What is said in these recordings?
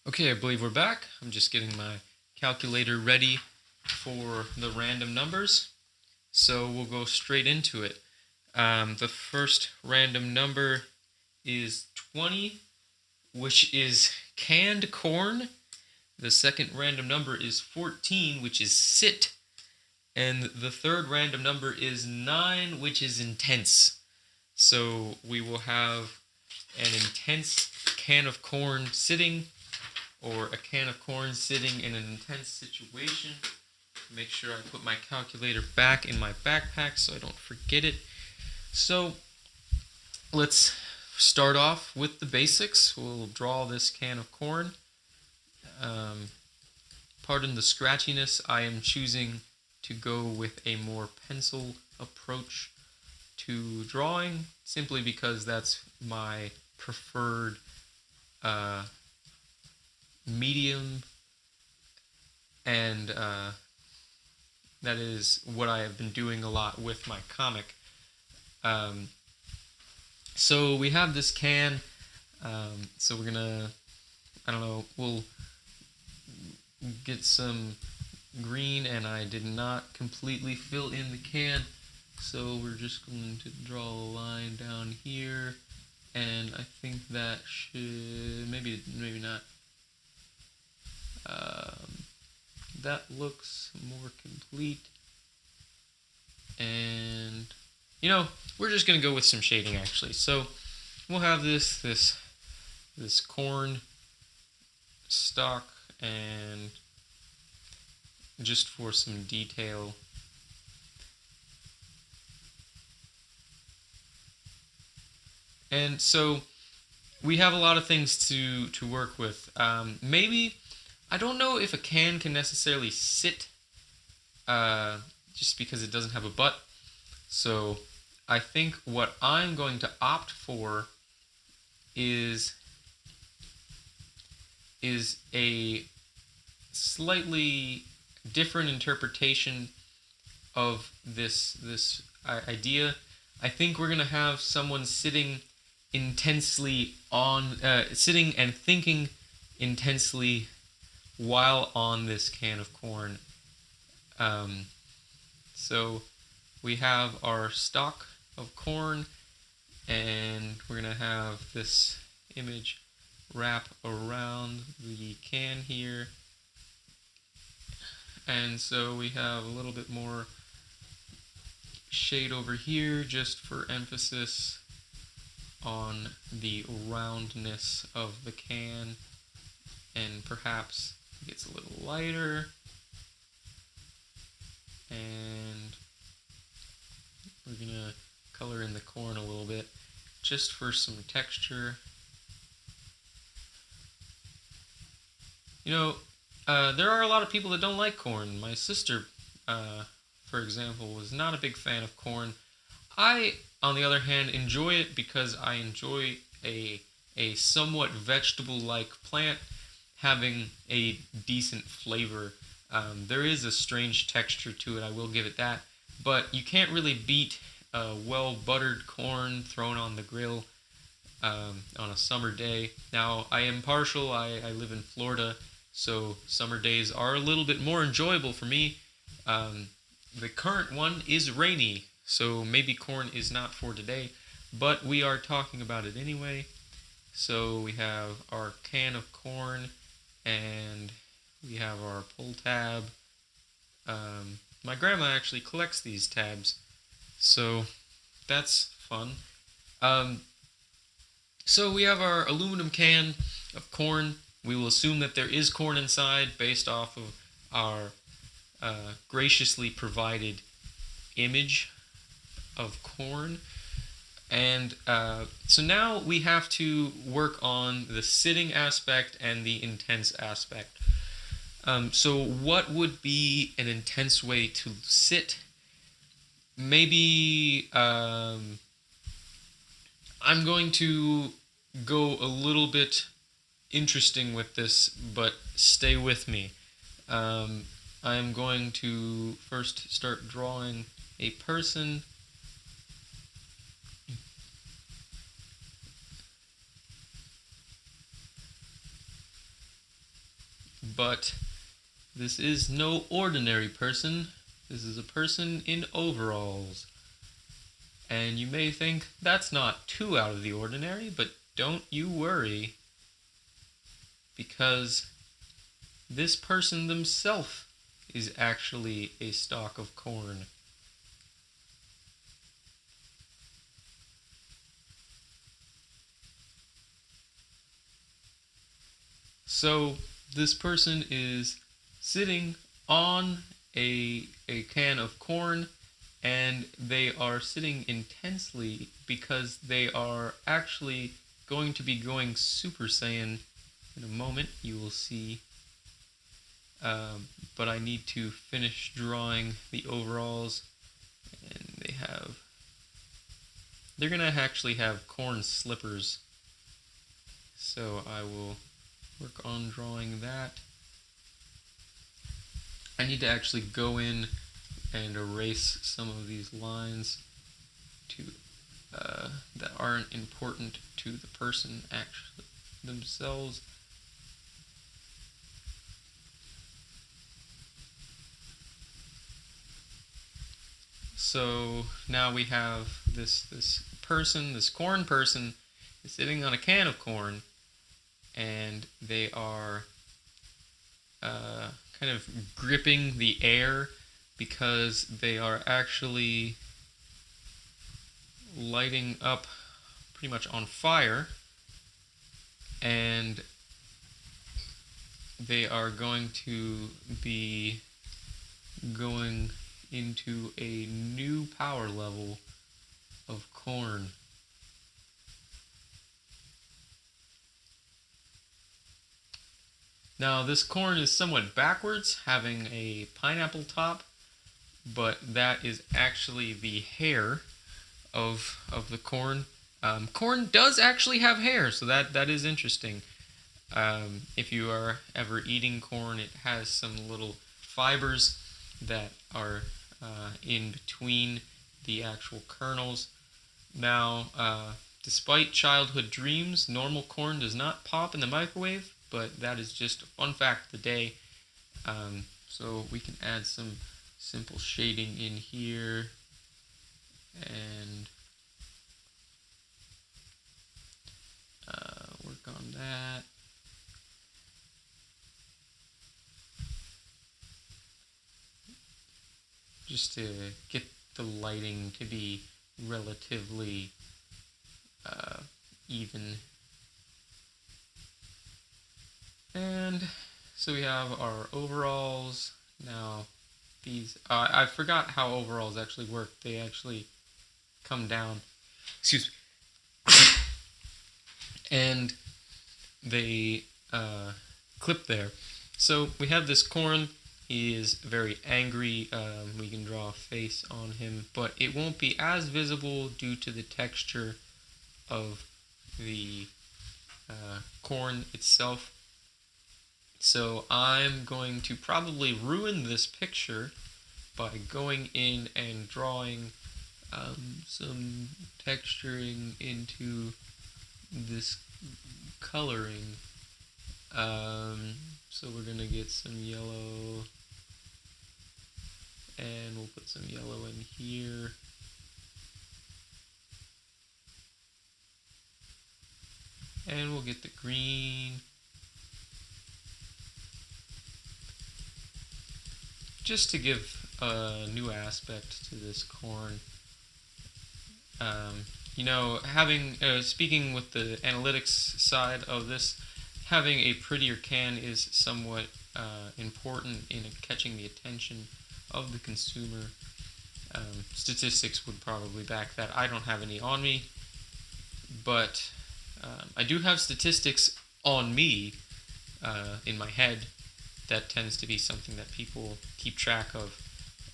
Okay, I believe we're back. I'm just getting my calculator ready for the random numbers. So we'll go straight into it. The first random number is 20, which is canned corn. The second random number is 14, which is sit. And the third random number is 9, which is intense. So we will have an intense can of corn sitting, or a can of corn sitting in an intense situation. Make sure I put my calculator back in my backpack so I don't forget it. So let's start off with the basics. We'll draw this can of corn. Um, Pardon the scratchiness. I am choosing to go with a more pencil approach to drawing simply because that's my preferred uh, medium, and that is what I have been doing a lot with my comic. Um, so we have this can. So we're gonna, I don't know, we'll get some green, and I did not completely fill in the can. So we're just going to draw a line down here, and I think that should, maybe not. Um, that looks more complete. And we're just gonna go with some shading actually. So we'll have this corn stalk, and just for some detail, and so we have a lot of things to work with. Maybe, I don't know if a can necessarily sit, uh, just because it doesn't have a butt. So I think what I'm going to opt for is a slightly different interpretation of this idea. I think we're gonna have someone sitting intensely on, sitting and thinking intensely while on this can of corn. Um, so we have our stalk of corn, and we're gonna have this image wrap around the can here. And so we have a little bit more shade over here just for emphasis on the roundness of the can, and perhaps it gets a little lighter, and we're gonna color in the corn a little bit just for some texture. There are a lot of people that don't like corn. My sister, for example, was not a big fan of corn. I, on the other hand, enjoy it because I enjoy a somewhat vegetable-like plant having a decent flavor. There is a strange texture to it, I will give it that, but you can't really beat well-buttered corn thrown on the grill on a summer day. Now, I am partial. I live in Florida, so summer days are a little bit more enjoyable for me. Um, the current one is rainy, so maybe corn is not for today, but we are talking about it anyway. So we have our can of corn, and we have our pull tab. My grandma actually collects these tabs, so that's fun. Um, so we have our aluminum can of corn. We will assume that there is corn inside based off of our graciously provided image of corn. And so now we have to work on the sitting aspect and the intense aspect. So what would be an intense way to sit? Maybe I'm going to go a little bit interesting with this, but stay with me. Um, I'm going to first start drawing a person. But this is no ordinary person. This is a person in overalls. And you may think that's not too out of the ordinary, but don't you worry, because this person themselves is actually a stalk of corn. So this person is sitting on a can of corn, and they are sitting intensely because they are actually going to be going Super Saiyan. In a moment you will see, but I need to finish drawing the overalls, and they're gonna actually have corn slippers, so I will work on drawing that. I need to actually go in and erase some of these lines to that aren't important to the person actually themselves. So now we have this person, this corn person, is sitting on a can of corn, and they are kind of gripping the air because they are actually lighting up pretty much on fire, and they are going to be going into a new power level of corn. Now this corn is somewhat backwards, having a pineapple top, but that is actually the hair of the corn. Corn does actually have hair, so that is interesting. If you are ever eating corn, it has some little fibers that are in between the actual kernels. Now, despite childhood dreams, normal corn does not pop in the microwave, but that is just a fun fact of the day. So we can add some simple shading in here, and work on that. Just to get the lighting to be relatively even. And so we have our overalls. Now these, I forgot how overalls actually work. They actually come down, excuse me, and they clip there. So we have this corn. He is very angry. We can draw a face on him, but it won't be as visible due to the texture of the corn itself. So I'm going to probably ruin this picture by going in and drawing some texturing into this coloring. So we're going to get some yellow, and we'll put some yellow in here. And we'll get the green. Just to give a new aspect to this corn. Having speaking with the analytics side of this, having a prettier can is somewhat important in catching the attention of the consumer. Statistics would probably back that. I don't have any on me, but I do have statistics on me in my head. That tends to be something that people keep track of,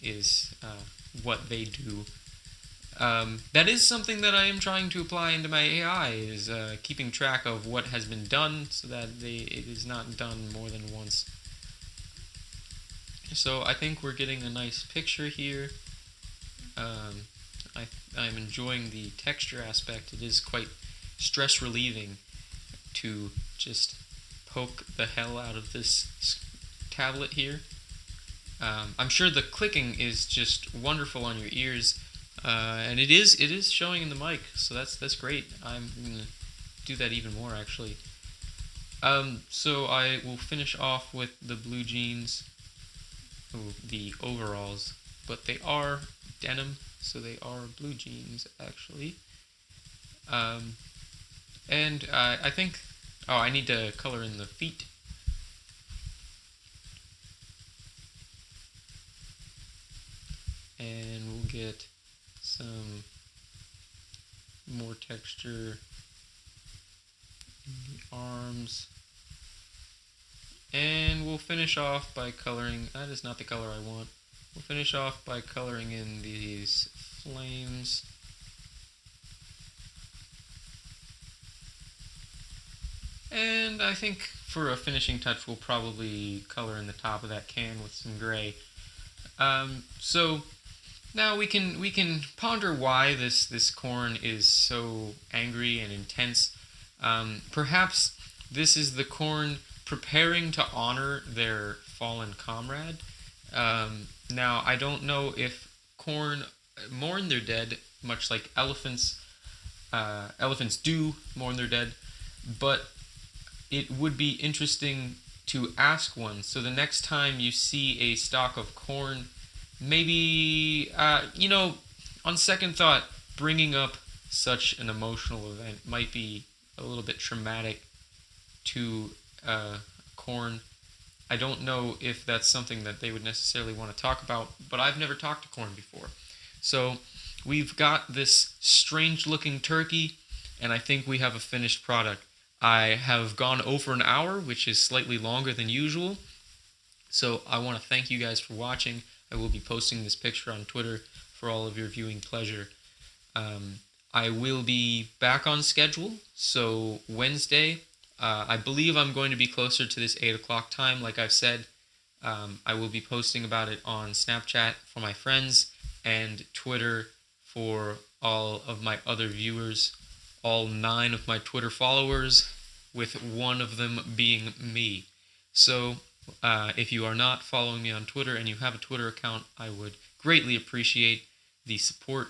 is what they do. That is something that I am trying to apply into my AI, is keeping track of what has been done so that it is not done more than once. So I think we're getting a nice picture here. I'm enjoying the texture aspect. It is quite stress relieving to just poke the hell out of this tablet here. I'm sure the clicking is just wonderful on your ears, and it is showing in the mic, so that's great. I'm gonna do that even more actually. So I will finish off with the blue jeans, the overalls, but they are denim, so they are blue jeans actually. Um, and I think, oh, I need to color in the feet. And we'll get some more texture in the arms. And we'll finish off by coloring, that is not the color I want. We'll finish off by coloring in these flames. And I think for a finishing touch, we'll probably color in the top of that can with some gray. So now we can ponder why this corn is so angry and intense. Perhaps this is the corn preparing to honor their fallen comrade. Now I don't know if corn mourn their dead, much like elephants. Elephants do mourn their dead, but it would be interesting to ask one. So the next time you see a stalk of corn, maybe, on second thought, bringing up such an emotional event might be a little bit traumatic to corn. I don't know if that's something that they would necessarily want to talk about, but I've never talked to corn before. So we've got this strange looking turkey, and I think we have a finished product. I have gone over an hour, which is slightly longer than usual. So I want to thank you guys for watching. I will be posting this picture on Twitter for all of your viewing pleasure. I will be back on schedule. So Wednesday, I believe I'm going to be closer to this 8 o'clock time, like I've said. I will be posting about it on Snapchat for my friends and Twitter for all of my other viewers. All 9 of my Twitter followers, with one of them being me. So if you are not following me on Twitter and you have a Twitter account, I would greatly appreciate the support.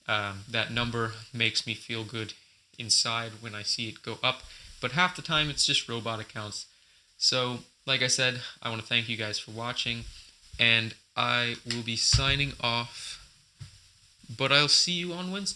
That number makes me feel good inside when I see it go up, but half the time it's just robot accounts. So like I said, I want to thank you guys for watching, and I will be signing off, but I'll see you on Wednesday.